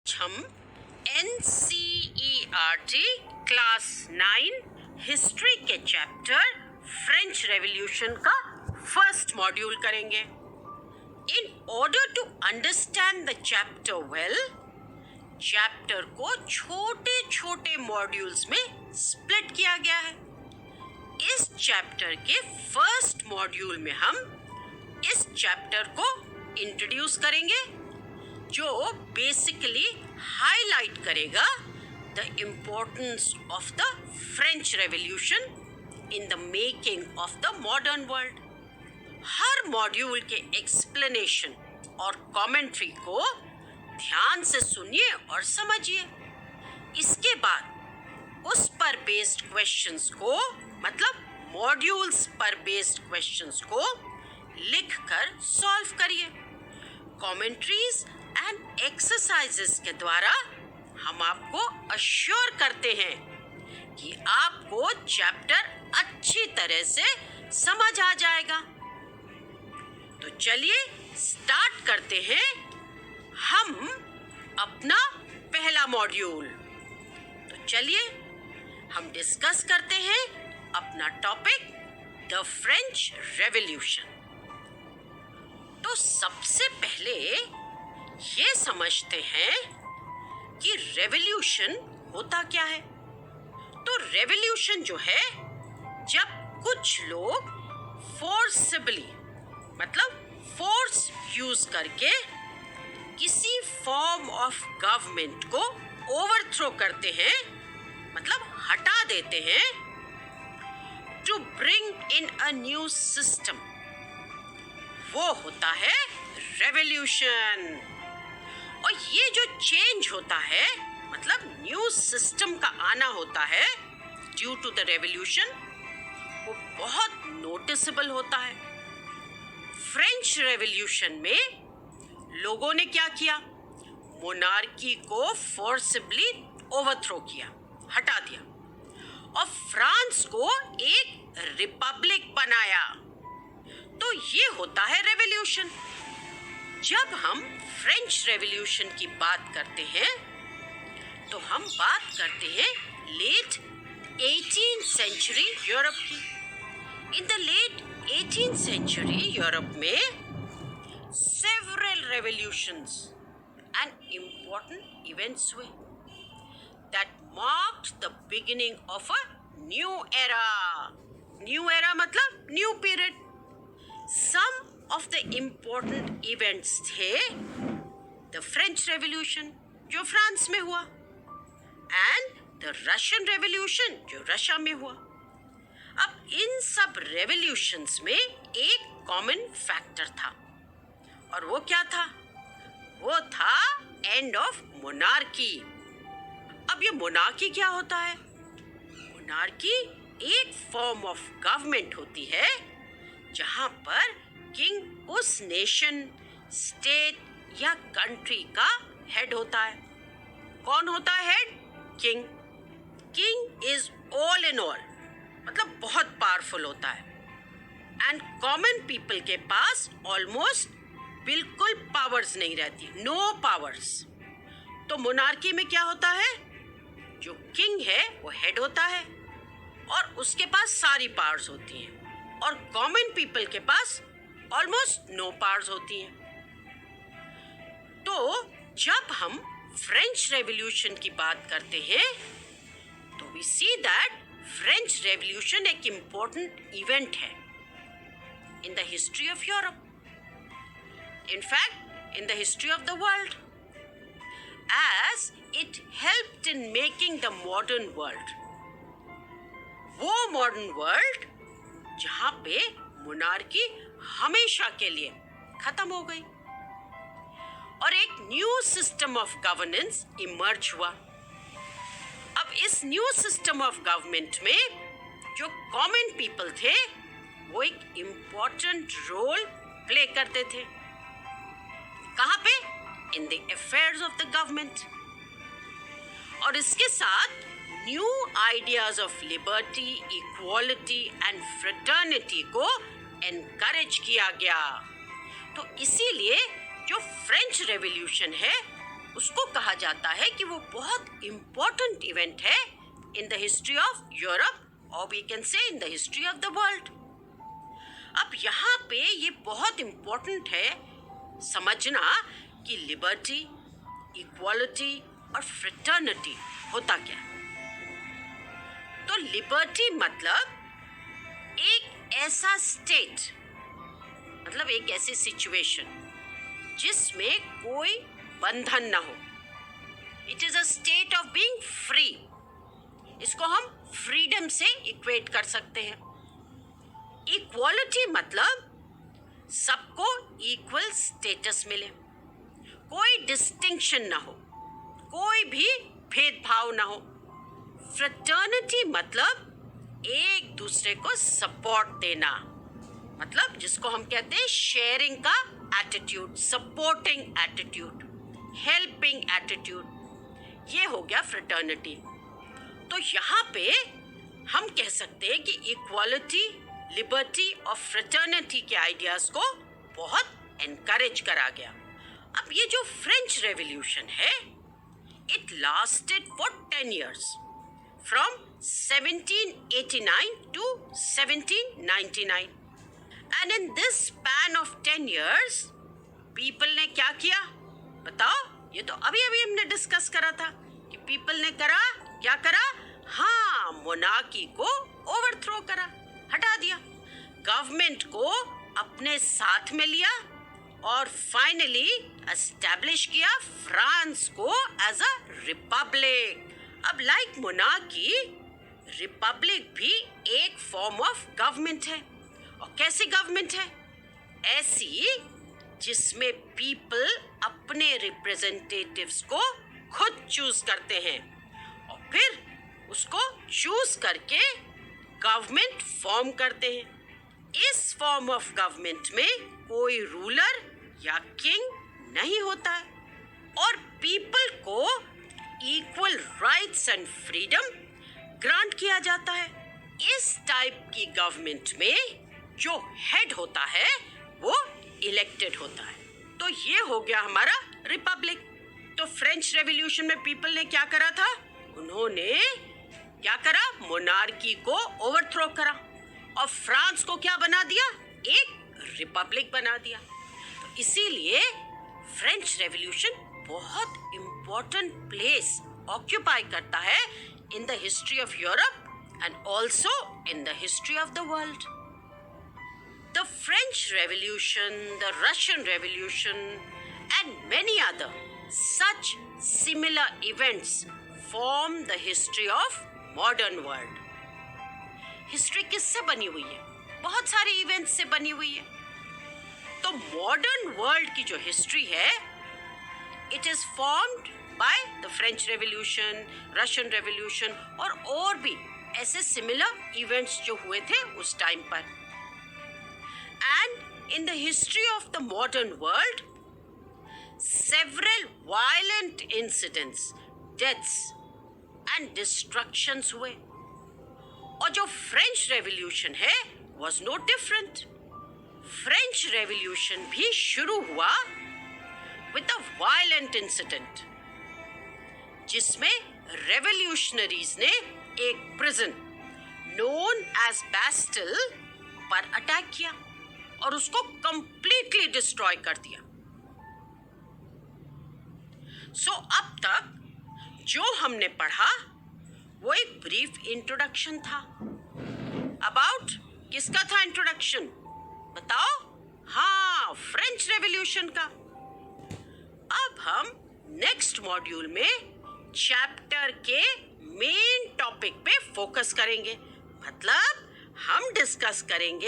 हम NCERT class 9 history के chapter French revolution का फर्स्ट मॉड्यूल करेंगे। In order to understand the chapter well, chapter को छोटे छोटे मॉड्यूल्स में स्प्लिट किया गया है। इस चैप्टर के फर्स्ट मॉड्यूल में हम इस चैप्टर को इंट्रोड्यूस करेंगे, जो बेसिकली हाईलाइट करेगा the importance of the French revolution in the making of the modern world. Her module के एक्सप्लेनेशन और कमेंट्री को ध्यान से सुनिए और समझिए। इसके बाद उस पर बेस्ड क्वेश्चंस को, मतलब मॉड्यूल्स पर बेस्ड क्वेश्चंस को लिखकर सॉल्व करिए। कमेंट्रीज एंड एक्सरसाइजेस के द्वारा हम आपको अश्योर करते हैं कि आपको चैप्टर अच्छी तरह से समझ आ जाएगा। तो चलिए स्टार्ट करते हैं हम अपना पहला मॉड्यूल। तो चलिए हम डिस्कस करते हैं अपना टॉपिक, द फ्रेंच रेवोल्यूशन। तो सबसे पहले ये समझते हैं कि रेवोल्यूशन होता क्या है। तो रेवोल्यूशन जो है, जब कुछ लोग फोर्सिबली, मतलब फोर्स यूज करके किसी फॉर्म ऑफ गवर्नमेंट को ओवरथ्रो करते हैं, मतलब हटा देते हैं, to bring in a new system, वो होता है रेवोल्यूशन। और ये जो चेंज होता है, मतलब न्यू सिस्टम का आना होता है ड्यू टू द रेवोल्यूशन, वो बहुत नोटिसेबल होता है। फ्रेंच रेवोल्यूशन में लोगों ने क्या किया? मोनार्की को फोर्सिबली ओवरथ्रो किया, हटा दिया, और फ्रांस को एक रिपब्लिक बनाया। तो ये होता है रेवोल्यूशन। जब हम फ्रेंच रेवोल्यूशन की बात करते हैं तो हम बात करते हैं लेट 18th सेंचुरी यूरोप की। In the late 18th century Europe में several revolutions and important events हुए that marked the beginning of a new era. New era मतलब new period. Some of the important events थे the French Revolution, जो France में हुआ, and the Russian Revolution, जो Russia में हुआ। अब इन सब रेवोल्यूशंस में एक कॉमन फैक्टर था, और वो क्या था? वो था एंड ऑफ मोनार्की। अब ये मोनार्की क्या होता है? मोनार्की एक फॉर्म ऑफ गवर्नमेंट होती है जहां पर किंग उस नेशन, स्टेट या कंट्री का हेड होता है। कौन होता है head? King. King is all in all, मतलब बहुत पावरफुल होता है। एंड कॉमन पीपल के पास ऑलमोस्ट बिल्कुल पावर्स नहीं रहती, नो पावर्स। तो मोनार्की में क्या होता है? जो किंग है वो हेड होता है और उसके पास सारी पावर्स होती हैं, और कॉमन पीपल के पास ऑलमोस्ट नो पावर्स होती हैं। तो जब हम फ्रेंच रेवोल्यूशन की बात करते हैं तो we see that French revolution एक इम्पोर्टेंट इवेंट है in the history of Europe, in fact in the history of the world, as it helped in making the modern world. वो मॉडर्न वर्ल्ड जहां पे मोनार्की हमेशा के लिए खत्म हो गई और एक new system of governance emerge हुआ। अब इस न्यू सिस्टम ऑफ गवर्नमेंट में जो कॉमन पीपल थे वो एक इम्पोर्टेंट रोल प्ले करते थे। कहां पे? In the affairs of the government. और इसके साथ new ideas of liberty, equality and fraternity को एनकरेज किया गया। तो इसीलिए जो फ्रेंच रेवोल्यूशन है उसको कहा जाता है कि वो बहुत इंपॉर्टेंट इवेंट है in the history of Europe और we can say in the history of the world. अब यहाँ पे ये बहुत इंपॉर्टेंट है समझना कि लिबर्टी, इक्वालिटी और फ्रेटर्निटी होता क्या है। तो लिबर्टी मतलब एक ऐसा स्टेट, मतलब एक ऐसी सिचुएशन जिसमें कोई बंधन ना हो। It is a state of being free. इसको हम फ्रीडम से इक्वेट कर सकते हैं। इक्वालिटी मतलब सबको इक्वल स्टेटस मिले, कोई डिस्टिंक्शन ना हो, कोई भी भेदभाव ना हो। फ्रेटर्निटी मतलब एक दूसरे को सपोर्ट देना, मतलब जिसको हम कहते हैं शेयरिंग का attitude, supporting attitude, helping attitude, ये हो गया फ्रेटर्निटी। तो यहाँ पे हम कह सकते हैं कि इक्वालिटी, लिबर्टी और फ्रेटर्निटी के आइडियाज को बहुत एनकरेज करा गया। अब ये जो फ्रेंच रेवोल्यूशन है, it lasted for 10 years, from 1789 to 1799, and in this span of 10 years people ने क्या किया बताओ? ये तो अभी अभी हमने डिस्कस करा था कि पीपल ने क्या करा? हाँ, मोनार्की को ओवरथ्रो करा, हटा दिया, गवर्नमेंट को अपने साथ में लिया और फाइनली एस्टैब्लिश किया फ्रांस को एज अ रिपब्लिक। अब लाइक मोनार्की, रिपब्लिक भी एक फॉर्म ऑफ गवर्नमेंट है। और कैसी गवर्नमेंट है? ऐसी जिसमें पीपल अपने रिप्रेजेंटेटिव्स को खुद चूज करते हैं और फिर उसको चूज करके गवर्नमेंट फॉर्म करते हैं। इस फॉर्म ऑफ गवर्नमेंट में कोई रूलर या किंग नहीं होता है और पीपल को equal rights and freedom grant किया जाता है। इस टाइप की गवर्नमेंट में जो हेड होता है वो इलेक्टेड होता है। तो ये हो गया हमारा रिपब्लिक। तो फ्रेंच रेवोल्यूशन में पीपल ने क्या करा था? उन्होंने क्या करा? मोनार्की को ओवरथ्रो करा और फ्रांस को क्या बना दिया? एक रिपब्लिक बना दिया। तो इसीलिए फ्रेंच रेवोल्यूशन बहुत इंपॉर्टेंट प्लेस ऑक्यूपाई करता है in the history of Europe and also in the history of the world. The French Revolution, the Russian Revolution, and many other such similar events form the history of modern world. History किससे बनी हुई है? बहुत सारे events से बनी हुई है। तो मॉडर्न वर्ल्ड की जो हिस्ट्री है, it is formed by the French revolution, Russian revolution और भी ऐसे सिमिलर इवेंट्स जो हुए थे उस टाइम पर। And in the history of the modern world, several violent incidents, deaths and destructions हुए। और जो फ्रेंच रेवोल्यूशन है was no different। French revolution भी शुरू हुआ with a violent incident, जिसमें रेवोल्यूशनरीज ने एक प्रिजन known as Bastille पर अटैक किया और उसको कंप्लीटली डिस्ट्रॉय कर दिया। सो अब तक जो हमने पढ़ा वो एक ब्रीफ इंट्रोडक्शन था। अबाउट किसका था इंट्रोडक्शन? बताओ। हाँ, फ्रेंच रेवोल्यूशन का। अब हम नेक्स्ट मॉड्यूल में चैप्टर के मेन टॉपिक पे फोकस करेंगे, मतलब हम डिस्कस करेंगे